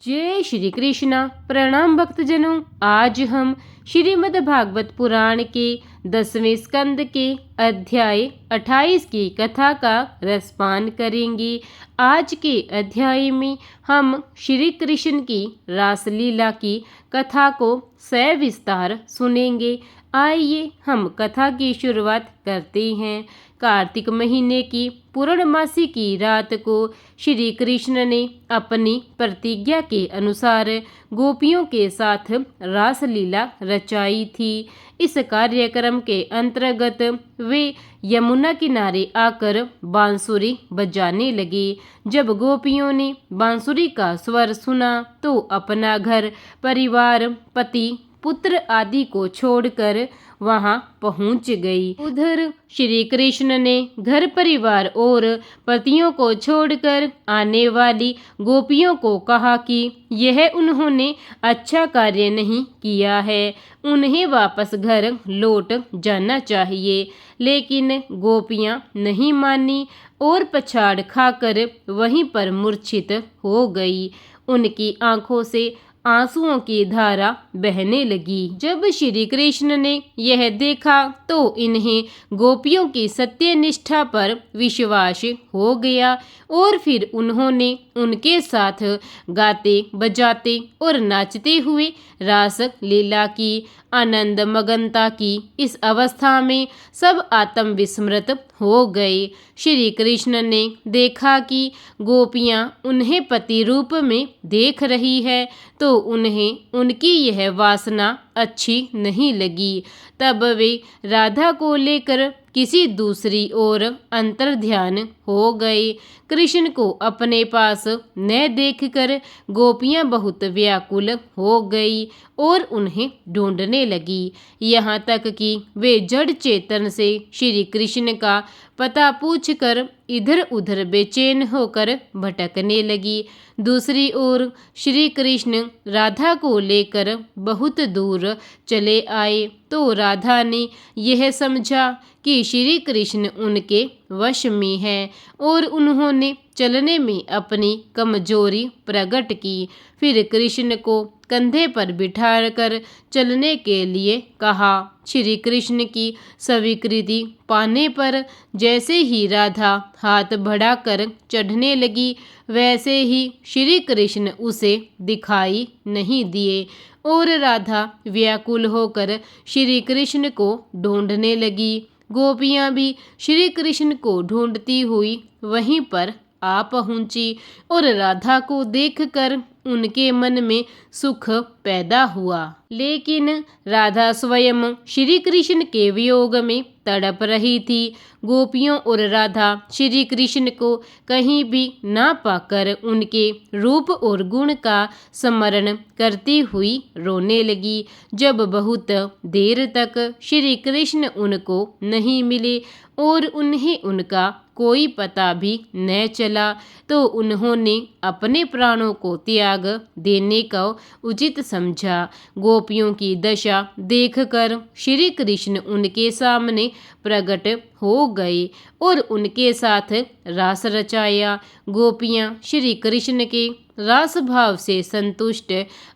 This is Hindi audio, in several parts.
जय श्री कृष्णा। प्रणाम भक्तजनों। आज हम श्रीमद् भागवत पुराण के 10वें स्कंद के अध्याय 28 की कथा का रसपान करेंगे। आज के अध्याय में हम श्री कृष्ण की रासलीला की कथा को सविस्तार सुनेंगे। आइए हम कथा की शुरुआत करते हैं। कार्तिक महीने की पूर्णमासी की रात को श्री कृष्ण ने अपनी प्रतिज्ञा के अनुसार गोपियों के साथ रासलीला रचाई थी। इस कार्यक्रम के अंतर्गत वे यमुना किनारे आकर बांसुरी बजाने लगे। जब गोपियों ने बांसुरी का स्वर सुना तो अपना घर परिवार, पति, पुत्र आदि को छोड़कर वहां पहुंच गई। उधर श्री कृष्ण ने घर परिवार और पतियों को छोड़कर आने वाली गोपियों को कहा कि यह उन्होंने अच्छा कार्य नहीं किया है, उन्हें वापस घर लौट जाना चाहिए। लेकिन गोपियां नहीं मानी और पछाड़ खाकर वहीं पर मूर्छित हो गई। उनकी आंखों से आंसुओं की धारा बहने लगी। जब श्री कृष्ण ने यह देखा तो इन्हें गोपियों की सत्य निष्ठा पर विश्वास हो गया और फिर उन्होंने उनके साथ गाते बजाते और नाचते हुए रास लीला की। आनंद मगनता की इस अवस्था में सब आत्म विस्मृत हो गए। श्री कृष्ण ने देखा कि गोपियां उन्हें पति रूप में देख रही है तो उन्हें उनकी यह वासना अच्छी नहीं लगी। तब वे राधा को लेकर किसी दूसरी ओर अंतर्ध्यान हो गए। कृष्ण को अपने पास न देखकर गोपियां बहुत व्याकुल हो गई और उन्हें ढूंढने लगी। यहाँ तक कि वे जड़ चेतन से श्री कृष्ण का पता पूछकर इधर उधर बेचैन होकर भटकने लगी। दूसरी ओर श्री कृष्ण राधा को लेकर बहुत दूर चले आए तो राधा ने यह समझा कि श्री कृष्ण उनके वश में है और उन्होंने चलने में अपनी कमजोरी प्रकट की। फिर कृष्ण को कंधे पर बिठाकर चलने के लिए कहा। श्री कृष्ण की स्वीकृति पाने पर जैसे ही राधा हाथ बढ़ाकर चढ़ने लगी वैसे ही श्री कृष्ण उसे दिखाई नहीं दिए और राधा व्याकुल होकर श्री कृष्ण को ढूंढने लगी। गोपियां भी श्री कृष्ण को ढूंढती हुई वहीं पर आ पहुंची और राधा को देखकर उनके मन में सुख पैदा हुआ। लेकिन राधा स्वयं श्री कृष्ण के वियोग में तड़प रही थी। गोपियों और राधा श्री कृष्ण को कहीं भी ना पाकर उनके रूप और गुण का स्मरण करती हुई रोने लगी। जब बहुत देर तक श्री कृष्ण उनको नहीं मिले और उन्हें उनका कोई पता भी न चला तो उन्होंने अपने प्राणों को त्याग देने का उचित समझा। गोपियों की दशा देखकर श्री कृष्ण उनके सामने प्रकट हो गए और उनके साथ रास रचाया। गोपियां श्री कृष्ण के रास भाव से संतुष्ट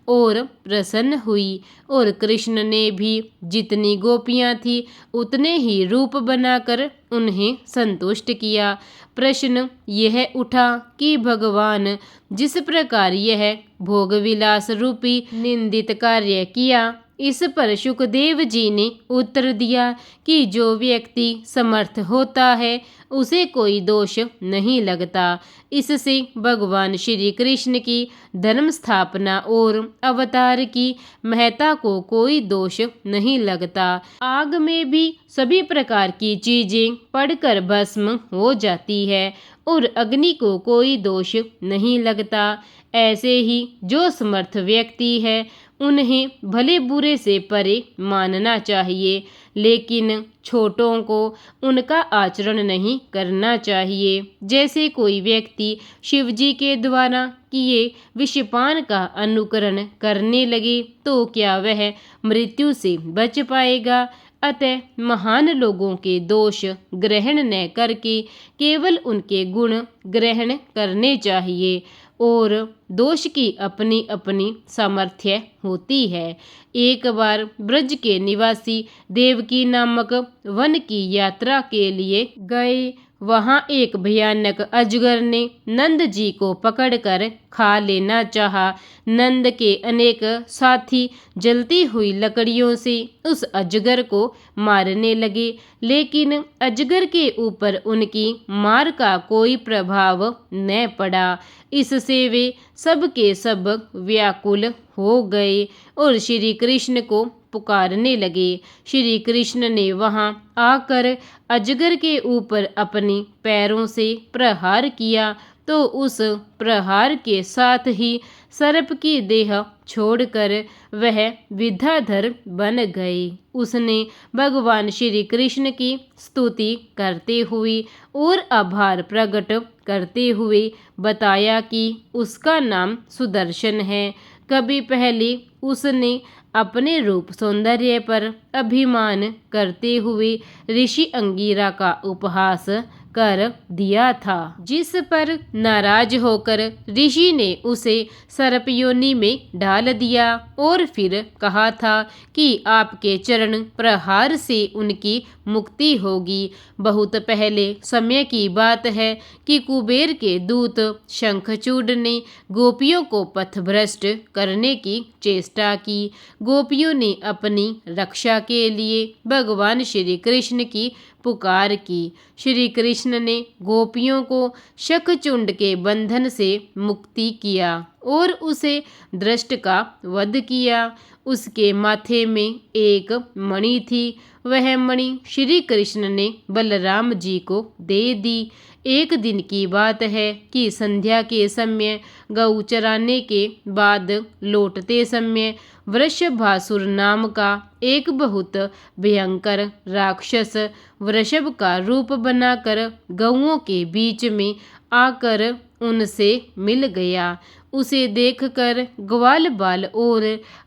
और प्रसन्न हुई और कृष्ण ने भी जितनी गोपियां थी उतने ही रूप बनाकर उन्हें संतुष्ट किया। प्रश्न यह उठा कि भगवान जिस प्रकार यह भोग विलास रूपी निंदित कार्य किया, इस पर सुखदेव जी ने उत्तर दिया कि जो व्यक्ति समर्थ होता है उसे कोई दोष नहीं लगता। इससे भगवान श्री कृष्ण की धर्म स्थापना और अवतार की महत्ता को कोई दोष नहीं लगता। आग में भी सभी प्रकार की चीजें पड़कर भस्म हो जाती है और अग्नि को कोई दोष नहीं लगता। ऐसे ही जो समर्थ व्यक्ति है उन्हें भले बुरे से परे मानना चाहिए, लेकिन छोटों को उनका आचरण नहीं करना चाहिए। जैसे कोई व्यक्ति शिवजी के द्वारा किए विषपान का अनुकरण करने लगे तो क्या वह मृत्यु से बच पाएगा? अतः महान लोगों के दोष ग्रहण न करके केवल उनके गुण ग्रहण करने चाहिए। और दोष की अपनी अपनी सामर्थ्य होती है। एक बार ब्रज के निवासी देवकी नामक वन की यात्रा के लिए गए। वहां एक भयानक अजगर ने नंद जी को पकड़कर खा लेना चाहा। नंद के अनेक साथी जलती हुई लकड़ियों से उस अजगर को मारने लगे, लेकिन अजगर के ऊपर उनकी मार का कोई प्रभाव न पड़ा। इससे वे सब के सब व्याकुल हो गए और श्री कृष्ण को पुकारने लगे। श्री कृष्ण ने वहां आकर अजगर के ऊपर अपनी पैरों से प्रहार किया तो उस प्रहार के साथ ही सर्प की देह छोड़कर वह विद्याधर बन गए। उसने भगवान श्री कृष्ण की स्तुति करते हुए और आभार प्रकट करते हुए बताया कि उसका नाम सुदर्शन है। कभी पहले उसने अपने रूप सौंदर्य पर अभिमान करते हुए ऋषि अंगिरा का उपहास कर दिया था, जिस पर नाराज होकर ऋषि ने उसे सर्प योनि में डाल दिया और फिर कहा था कि आपके चरण प्रहार से उनकी मुक्ति होगी। बहुत पहले समय की बात है कि कुबेर के दूत शंखचूड ने गोपियों को पथभ्रष्ट करने की चेष्टा की। गोपियों ने अपनी रक्षा के लिए भगवान श्री कृष्ण की पुकार की। श्री कृष्ण ने गोपियों को शंखचूड के बंधन से मुक्ति किया और उसे दृष्ट का वध किया। उसके माथे में एक मणि थी। वह मणि श्री कृष्ण ने बलराम जी को दे दी। एक दिन की बात है कि संध्या के समय गऊ चराने के बाद लौटते समय वृषभासुर नाम का एक बहुत भयंकर राक्षस वृषभ का रूप बनाकर गऊओं के बीच में आकर उनसे मिल गया। उसे देखकर ग्वाल बाल और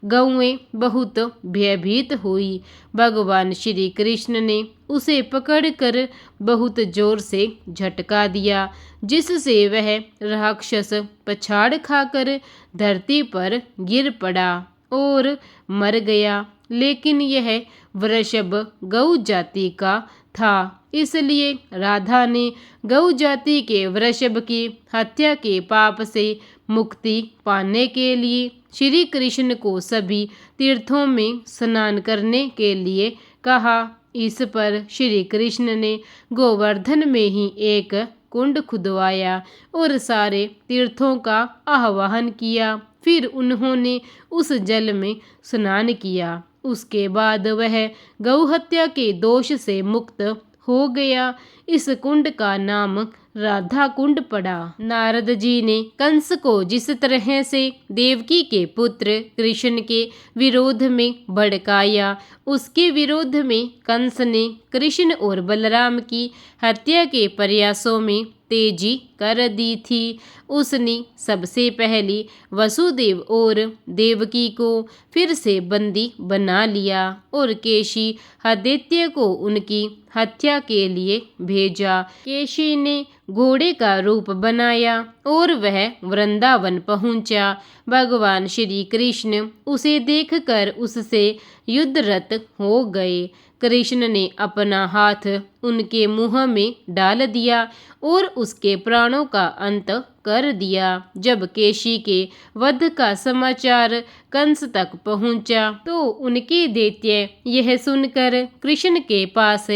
गौएं बहुत भयभीत हुई। भगवान श्री कृष्ण ने उसे पकड़कर बहुत जोर से झटका दिया, जिससे वह राक्षस पछाड़ खाकर धरती पर गिर पड़ा और मर गया। लेकिन यह वृषभ गौ जाति का था, इसलिए राधा ने गौ जाति के वृषभ की हत्या के पाप से मुक्ति पाने के लिए श्री कृष्ण को सभी तीर्थों में स्नान करने के लिए कहा। इस पर श्री कृष्ण ने गोवर्धन में ही एक कुंड खुदवाया और सारे तीर्थों का आह्वान किया। फिर उन्होंने उस जल में स्नान किया। उसके बाद वह गौ हत्या के दोष से मुक्त हो गया। इस कुंड का नाम राधा कुंड पड़ा। नारद जी ने कंस को जिस तरह से देवकी के पुत्र कृष्ण के विरोध में भड़काया, उसके विरोध में कंस ने कृष्ण और बलराम की हत्या के प्रयासों में तेजी कर दी थी। उसने सबसे पहले वसुदेव और देवकी को फिर से बंदी बना लिया और केशी आदित्य को उनकी हत्या के लिए भेजा। केशी ने घोड़े का रूप बनाया और वह वृंदावन पहुंचा। भगवान श्री कृष्ण उसे देखकर उससे युद्धरत हो गए। कृष्ण ने अपना हाथ उनके मुंह में डाल दिया और उसके प्राणों का अंत कर दिया। जब केशी के वध का समाचार कंस तक पहुंचा तो उनके दैत्य यह सुनकर कृष्ण के पास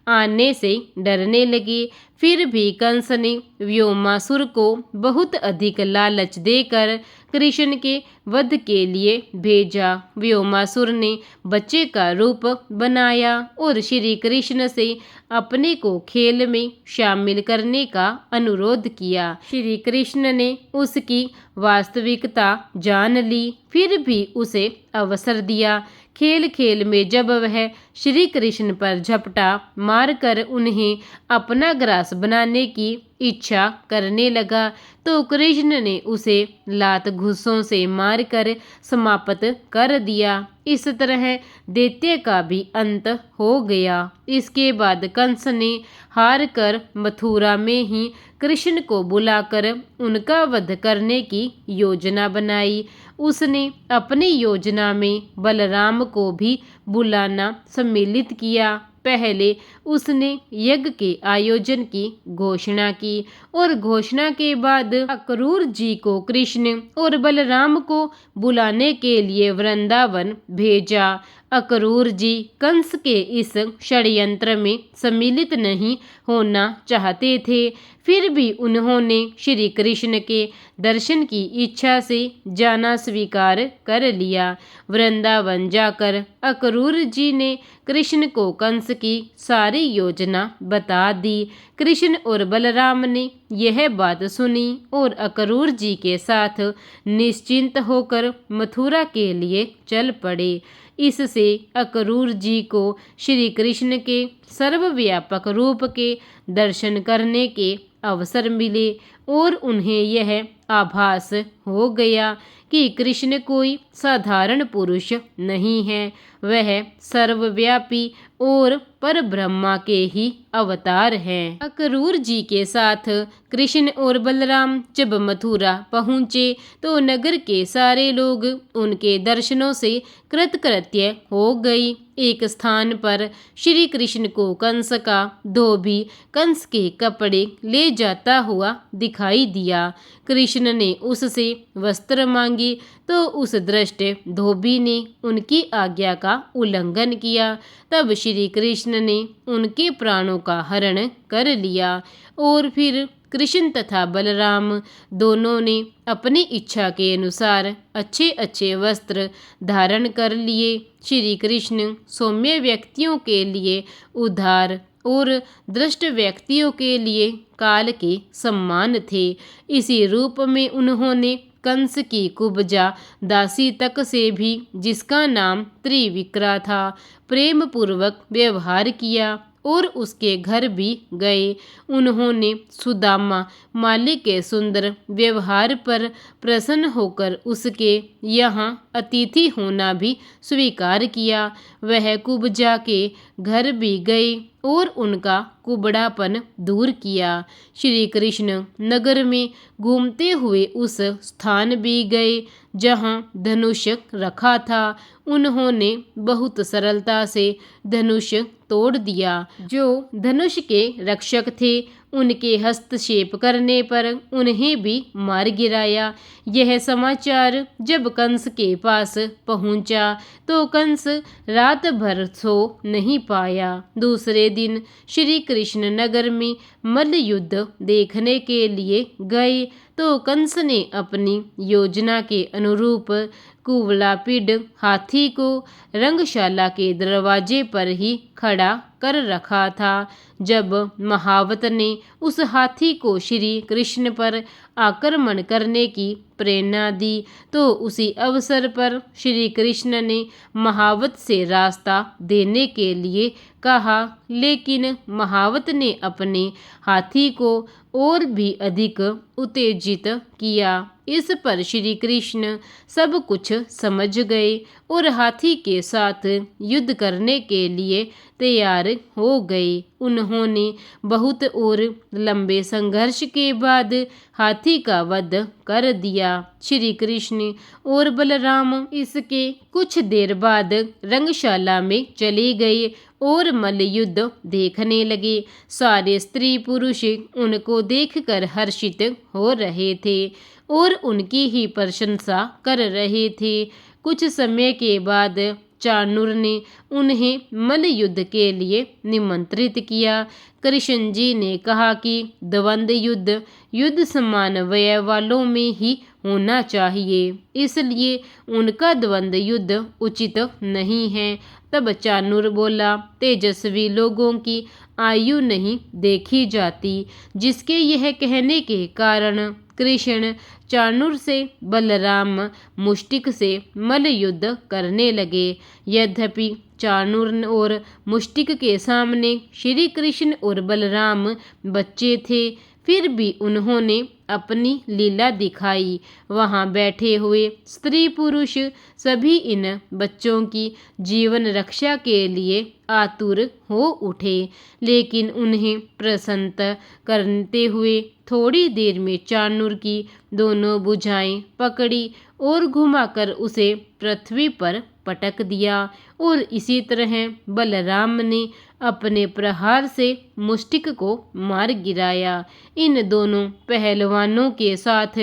आने से डरने लगे। फिर भी कंस ने व्योमासुर को बहुत अधिक लालच देकर कृष्ण के वध के लिए भेजा। व्योमासुर ने बच्चे का रूप बनाया और श्री कृष्ण से अपने को खेल में शामिल करने का अनुरोध किया। श्री कृष्ण ने उसकी वास्तविकता जान ली, फिर भी उसे अवसर दिया। खेल खेल में जब वह श्री कृष्ण पर झपटा मारकर उन्हें अपना ग्रास बनाने की इच्छा करने लगा तो कृष्ण ने उसे लात घूंसों से मारकर समाप्त कर दिया। इस तरह दैत्य का भी अंत हो गया। इसके बाद कंस ने हार कर मथुरा में ही कृष्ण को बुलाकर उनका वध करने की योजना बनाई। उसने अपनी योजना में बलराम को भी बुलाना सम्मिलित किया। पहले उसने यज्ञ के आयोजन की घोषणा की और घोषणा के बाद अक्रूर जी को कृष्ण और बलराम को बुलाने के लिए वृंदावन भेजा। अक्रूर जी कंस के इस षड्यंत्र में सम्मिलित नहीं होना चाहते थे, फिर भी उन्होंने श्री कृष्ण के दर्शन की इच्छा से जाना स्वीकार कर लिया। वृंदावन जाकर अक्रूर जी ने कृष्ण को कंस की सारी योजना बता दी। कृष्ण और बलराम ने यह बात सुनी और अक्रूर जी के साथ निश्चिंत होकर मथुरा के लिए चल पड़े। इससे अक्रूर जी को श्री कृष्ण के सर्वव्यापक रूप के दर्शन करने के अवसर मिले और उन्हें यह आभास हो गया कि कृष्ण कोई साधारण पुरुष नहीं है, वह सर्वव्यापी और परब्रह्मा के ही अवतार हैं। अक्रूर जी के साथ कृष्ण और बलराम जब मथुरा पहुँचे तो नगर के सारे लोग उनके दर्शनों से कृतकृत्य हो गई। एक स्थान पर श्री कृष्ण को कंस का धोबी कंस के कपड़े ले जाता हुआ दिखाई दिया। कृष्ण ने उससे वस्त्र मांगे तो उस दृष्ट धोबी ने उनकी आज्ञा का उल्लंघन किया। तब श्री कृष्ण ने उनके प्राणों का हरण कर लिया और फिर कृष्ण तथा बलराम दोनों ने अपनी इच्छा के अनुसार अच्छे अच्छे वस्त्र धारण कर लिए। श्री कृष्ण सौम्य व्यक्तियों के लिए उदार और दृष्ट व्यक्तियों के लिए काल के सम्मान थे। इसी रूप में उन्होंने कंस की कुब्जा दासी तक से भी, जिसका नाम त्रिविक्रा था, प्रेम पूर्वक व्यवहार किया और उसके घर भी गए। उन्होंने सुदामा माली के सुंदर व्यवहार पर प्रसन्न होकर उसके यहाँ अतिथि होना भी स्वीकार किया। वह कुब्जा के घर भी गए और उनका कुबड़ापन दूर किया। श्री कृष्ण नगर में घूमते हुए उस स्थान भी गए जहाँ धनुष रखा था। उन्होंने बहुत सरलता से धनुष तोड़ दिया। जो धनुष के रक्षक थे उनके हस्तक्षेप करने पर उन्हें भी मार गिराया। यह समाचार जब कंस के पास पहुंचा तो कंस रात भर सो नहीं पाया। दूसरे दिन श्री कृष्ण नगर में मल्ल युद्ध देखने के लिए गए तो कंस ने अपनी योजना के अनुरूप कुवलापिड हाथी को रंगशाला के दरवाजे पर ही खड़ा कर रखा था। जब महावत ने उस हाथी को श्री कृष्ण पर आक्रमण करने की प्रेरणा दी तो उसी अवसर पर श्री कृष्ण ने महावत से रास्ता देने के लिए कहा, लेकिन महावत ने अपने हाथी को और भी अधिक उत्तेजित किया। इस पर श्री कृष्ण सब कुछ समझ गए और हाथी के साथ युद्ध करने के लिए तैयार हो गए। उन्होंने बहुत और लंबे संघर्ष के बाद हाथी का वध कर दिया। श्री कृष्ण और बलराम इसके कुछ देर बाद रंगशाला में चले गए और मल्ल युद्ध देखने लगे। सारे स्त्री पुरुष उनको देखकर हर्षित हो रहे थे और उनकी ही प्रशंसा कर रहे थे। कुछ समय के बाद चाणूर ने उन्हें मल्ल युद्ध के लिए निमंत्रित किया। कृष्ण जी ने कहा कि द्वंद्व युद्ध युद्ध समान व्यय वालों में ही होना चाहिए, इसलिए उनका द्वंद्व युद्ध उचित नहीं है। तब चाणूर बोला, तेजस्वी लोगों की आयु नहीं देखी जाती। जिसके यह कहने के कारण कृष्ण चाणूर से बलराम मुष्टिक से मल्ल युद्ध करने लगे। यद्यपि चाणूर और मुष्टिक के सामने श्री कृष्ण और बलराम बच्चे थे, फिर भी उन्होंने अपनी लीला दिखाई। वहाँ बैठे हुए स्त्री पुरुष सभी इन बच्चों की जीवन रक्षा के लिए आतुर हो उठे, लेकिन उन्हें प्रसन्न करते हुए थोड़ी देर में चाणूर की दोनों भुजाएं पकड़ी और घुमाकर उसे पृथ्वी पर पटक दिया। और इसी तरह बलराम ने अपने प्रहार से मुष्टिक को मार गिराया। इन दोनों पहलवानों के साथ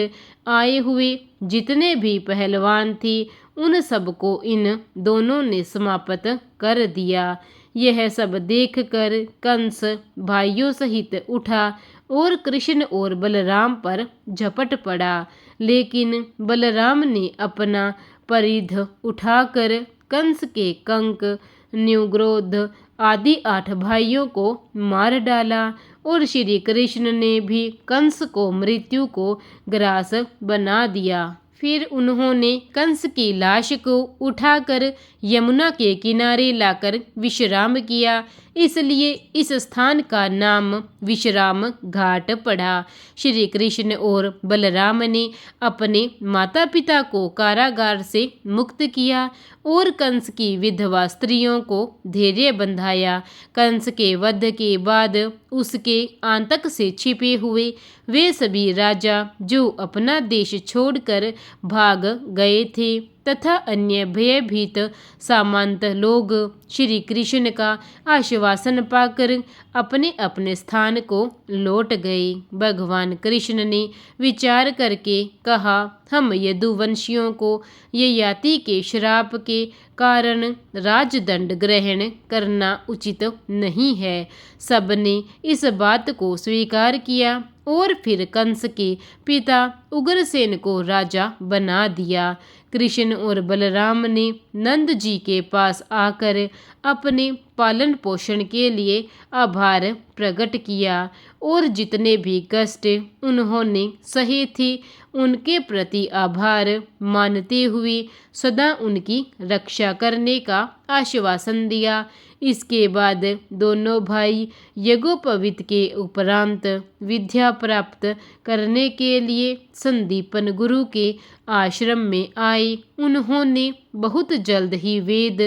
आए हुए जितने भी पहलवान थे उन सबको इन दोनों ने समाप्त कर दिया। यह सब देखकर कंस भाइयों सहित उठा और कृष्ण और बलराम पर झपट पड़ा, लेकिन बलराम ने अपना परिध उठाकर कंस के कंक, न्युग्रोध आदि 8 भाइयों को मार डाला और श्री कृष्ण ने भी कंस को मृत्यु को ग्रास बना दिया। फिर उन्होंने कंस की लाश को उठाकर यमुना के किनारे लाकर विश्राम किया, इसलिए इस स्थान का नाम विश्राम घाट पड़ा। श्री कृष्ण और बलराम ने अपने माता पिता को कारागार से मुक्त किया और कंस की विधवा स्त्रियों को धैर्य बंधाया। कंस के वध के बाद उसके आतंक से छिपे हुए वे सभी राजा जो अपना देश छोड़कर भाग गए थे तथा अन्य भयभीत सामंत लोग श्री कृष्ण का आश्वासन पाकर अपने अपने स्थान को लौट गए। भगवान कृष्ण ने विचार करके कहा, हम यदुवंशियों को ययाति के श्राप के कारण राजदंड ग्रहण करना उचित नहीं है। सबने इस बात को स्वीकार किया और फिर कंस के पिता उग्रसेन को राजा बना दिया। कृष्ण और बलराम ने नंद जी के पास आकर अपने पालन पोषण के लिए आभार प्रकट किया और जितने भी कष्ट उन्होंने सहे थे उनके प्रति आभार मानते हुए सदा उनकी रक्षा करने का आश्वासन दिया। इसके बाद दोनों भाई यज्ञोपवीत के उपरांत विद्या प्राप्त करने के लिए संदीपन गुरु के आश्रम में आए। उन्होंने बहुत जल्द ही वेद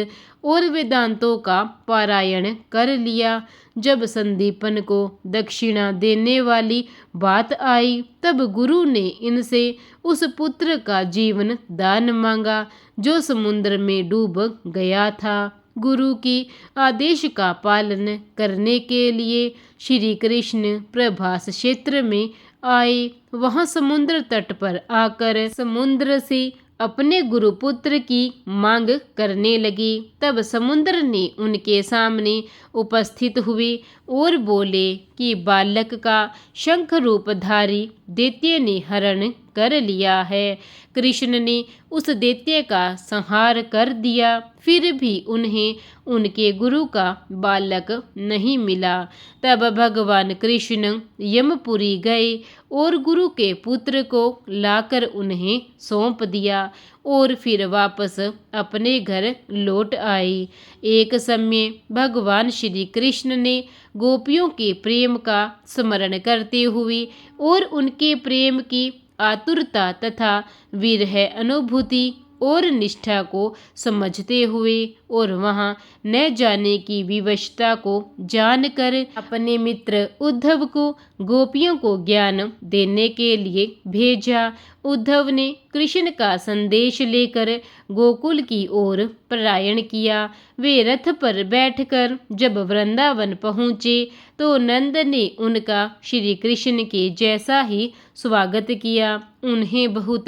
और वेदांतों का पारायण कर लिया। जब संदीपन को दक्षिणा देने वाली बात आई तब गुरु ने इनसे उस पुत्र का जीवन दान मांगा जो समुद्र में डूब गया था। गुरु की आदेश का पालन करने के लिए श्री कृष्ण प्रभास क्षेत्र में आए। वहां समुद्र तट पर आकर समुद्र से अपने गुरुपुत्र की मांग करने लगे। तब समुद्र ने उनके सामने उपस्थित हुए और बोले कि बालक का शंख रूपधारी दैत्य ने हरण कर लिया है। कृष्ण ने उस दैत्य का संहार कर दिया, फिर भी उन्हें उनके गुरु का बालक नहीं मिला। तब भगवान कृष्ण यमपुरी गए और गुरु के पुत्र को लाकर उन्हें सौंप दिया और फिर वापस अपने घर लौट आए। एक समय भगवान श्री कृष्ण ने गोपियों के प्रेम का स्मरण करते हुए और उनके प्रेम की आतुरता तथा विरह अनुभूति और निष्ठा को समझते हुए और वहां न जाने की विवशता को जानकर अपने मित्र उद्धव को गोपियों को ज्ञान देने के लिए भेजा। उद्धव ने कृष्ण का संदेश लेकर गोकुल की ओर प्रयाण किया। वे रथ पर बैठकर जब वृंदावन पहुँचे तो नंद ने उनका श्री कृष्ण के जैसा ही स्वागत किया। उन्हें बहुत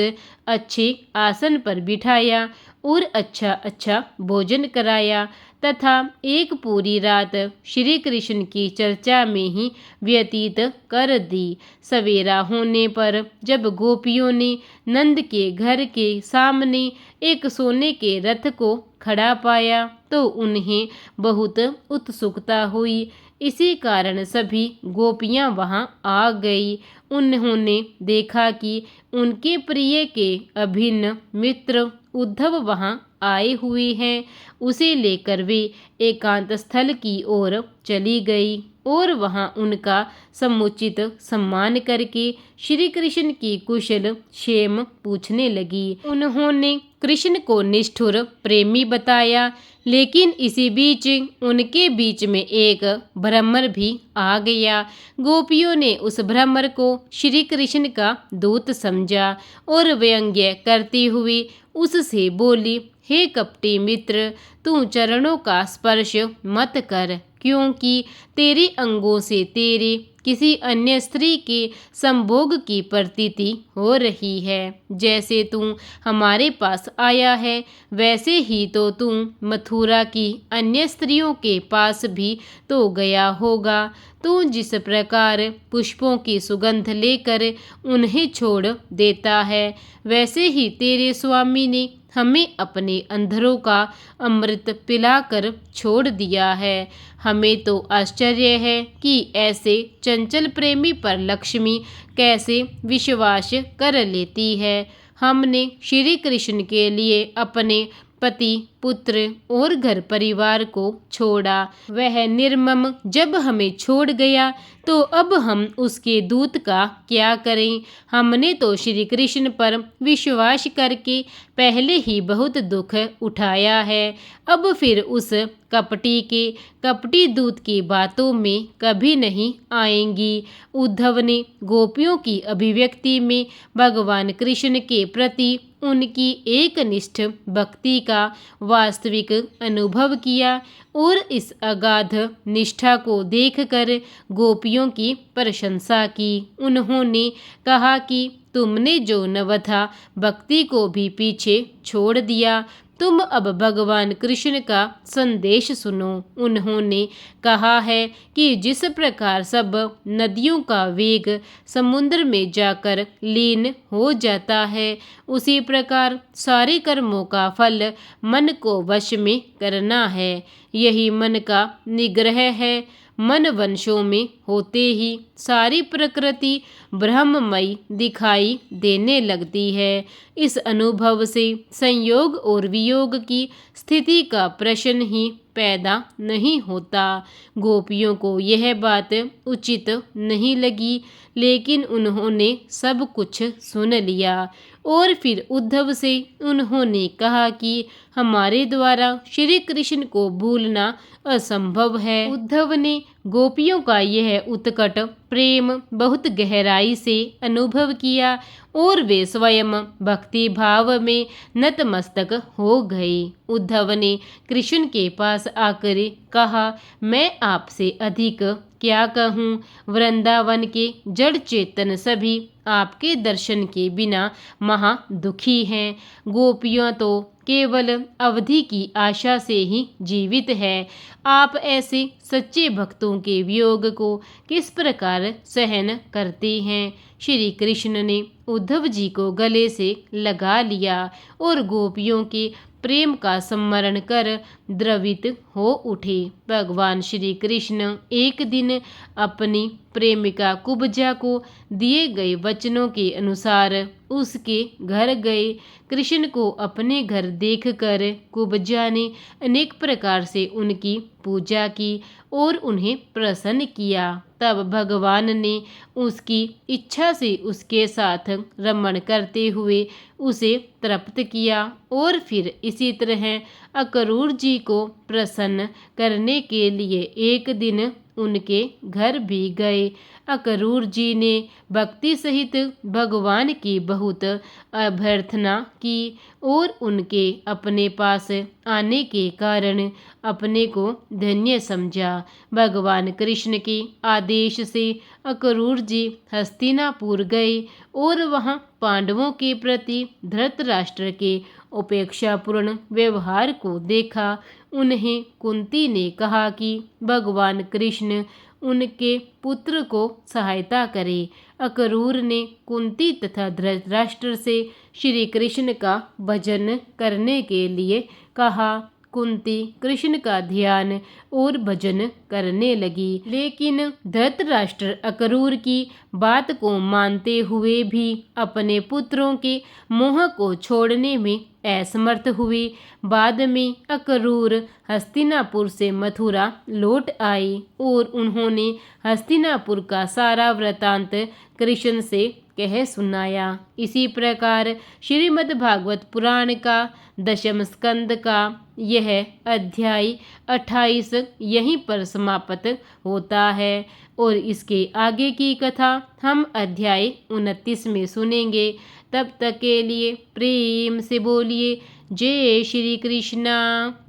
अच्छे आसन पर बिठाया और अच्छा अच्छा भोजन कराया तथा एक पूरी रात श्री कृष्ण की चर्चा में ही व्यतीत कर दी। सवेरा होने पर जब गोपियों ने नंद के घर के सामने एक सोने के रथ को खड़ा पाया तो उन्हें बहुत उत्सुकता हुई। इसी कारण सभी गोपियां वहां आ गई। उन्होंने देखा कि उनके प्रिय के अभिन्न मित्र उद्धव वहां आए हुए हैं। उसे लेकर वे एकांत स्थल की ओर चली गई। और वहाँ उनका समुचित सम्मान करके श्री कृष्ण की कुशल क्षेम पूछने लगी। उन्होंने कृष्ण को निष्ठुर प्रेमी बताया, लेकिन इसी बीच उनके बीच में एक भ्रमर भी आ गया। गोपियों ने उस भ्रमर को श्री कृष्ण का दूत समझा और व्यंग्य करती हुई उससे बोली, हे कपटी मित्र, तू चरणों का स्पर्श मत कर, क्योंकि तेरे अंगों से तेरे किसी अन्य स्त्री के संभोग की प्रतीति हो रही है। जैसे तू हमारे पास आया है, वैसे ही तो तू मथुरा की अन्य स्त्रियों के पास भी तो गया होगा। तू जिस प्रकार पुष्पों की सुगंध लेकर उन्हें छोड़ देता है, वैसे ही तेरे स्वामी ने हमें अपने अंधरों का अमृत पिलाकर छोड़ दिया है। हमें तो आश्चर्य है कि ऐसे चंचल प्रेमी पर लक्ष्मी कैसे विश्वास कर लेती है। हमने श्री कृष्ण के लिए अपने पति, पुत्र और घर परिवार को छोड़ा। वह निर्मम जब हमें छोड़ गया, तो अब हम उसके दूत का क्या करें। हमने तो श्री कृष्ण पर विश्वास करके पहले ही बहुत दुख उठाया है, अब फिर उस कपटी दूत की बातों में कभी नहीं आएंगी। उद्धव ने गोपियों की अभिव्यक्ति में भगवान कृष्ण के प्रति उनकी एकनिष्ठ भक्ति का वास्तविक अनुभव किया और इस अगाध निष्ठा को देखकर गोपियों की प्रशंसा की। उन्होंने कहा कि तुमने जो नवथा भक्ति को भी पीछे छोड़ दिया, तुम अब भगवान कृष्ण का संदेश सुनो। उन्होंने कहा है कि जिस प्रकार सब नदियों का वेग समुद्र में जाकर लीन हो जाता है, उसी प्रकार सारे कर्मों का फल मन को वश में करना है। यही मन का निग्रह है। मन वंशों में होते ही सारी प्रकृति ब्रह्ममयी दिखाई देने लगती है। इस अनुभव से संयोग और वियोग की स्थिति का प्रश्न ही पैदा नहीं होता। गोपियों को यह बात उचित नहीं लगी, लेकिन उन्होंने सब कुछ सुन लिया और फिर उद्धव से उन्होंने कहा कि हमारे द्वारा श्री कृष्ण को भूलना असंभव है। उद्धव ने गोपियों का यह उत्कट प्रेम बहुत गहराई से अनुभव किया और वे स्वयं भक्ति भाव में नतमस्तक हो गए। उद्धव ने कृष्ण के पास आकर कहा, मैं आपसे अधिक क्या कहूँ। वृंदावन के जड़ चेतन सभी आपके दर्शन के बिना महा दुखी हैं। गोपियाँ तो केवल अवधि की आशा से ही जीवित है। आप ऐसे सच्चे भक्तों के वियोग को किस प्रकार सहन करते हैं। श्री कृष्ण ने उद्धव जी को गले से लगा लिया और गोपियों के प्रेम का स्मरण कर द्रवित हो उठे। भगवान श्री कृष्ण एक दिन अपनी प्रेमिका कुब्जा को दिए गए वचनों के अनुसार उसके घर गए। कृष्ण को अपने घर देखकर कुब्जा ने अनेक प्रकार से उनकी पूजा की और उन्हें प्रसन्न किया। तब भगवान ने उसकी इच्छा से उसके साथ रमण करते हुए उसे तृप्त किया और फिर इसी तरह अक्रूर जी को प्रसन्न करने के लिए एक दिन उनके घर भी गए। अक्रूर जी ने भक्ति सहित भगवान की बहुत अभ्यर्थना की और उनके अपने पास आने के कारण अपने को धन्य समझा। भगवान कृष्ण के आदेश से अक्रूर जी हस्तिनापुर गए और वहां पांडवों के प्रति धृतराष्ट्र के उपेक्षापूर्ण व्यवहार को देखा। उन्हें कुंती ने कहा कि भगवान कृष्ण उनके पुत्र को सहायता करे। अक्रूर ने कुंती तथा धृतराष्ट्र से श्री कृष्ण का भजन करने के लिए कहा। कुंती कृष्ण का ध्यान और भजन करने लगी। लेकिन धृतराष्ट्र अक्रूर की बात को मानते हुए भी अपने पुत्रों के मोह को छोड़ने में असमर्थ हुए। बाद में अक्रूर हस्तिनापुर से मथुरा लौट आए और उन्होंने हस्तिनापुर का सारा वृतांत कृष्ण से कह सुनाया। इसी प्रकार श्रीमद् भागवत पुराण का दशम स्कंद का यह अध्याय 28 यहीं पर समाप्त होता है और इसके आगे की कथा हम अध्याय 29 में सुनेंगे। तब तक के लिए प्रेम से बोलिए जय श्री कृष्णा।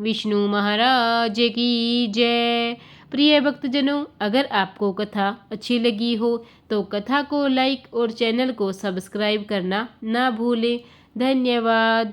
विष्णु महाराज की जय। प्रिय भक्तजनों, अगर आपको कथा अच्छी लगी हो तो कथा को लाइक और चैनल को सब्सक्राइब करना ना भूलें। धन्यवाद।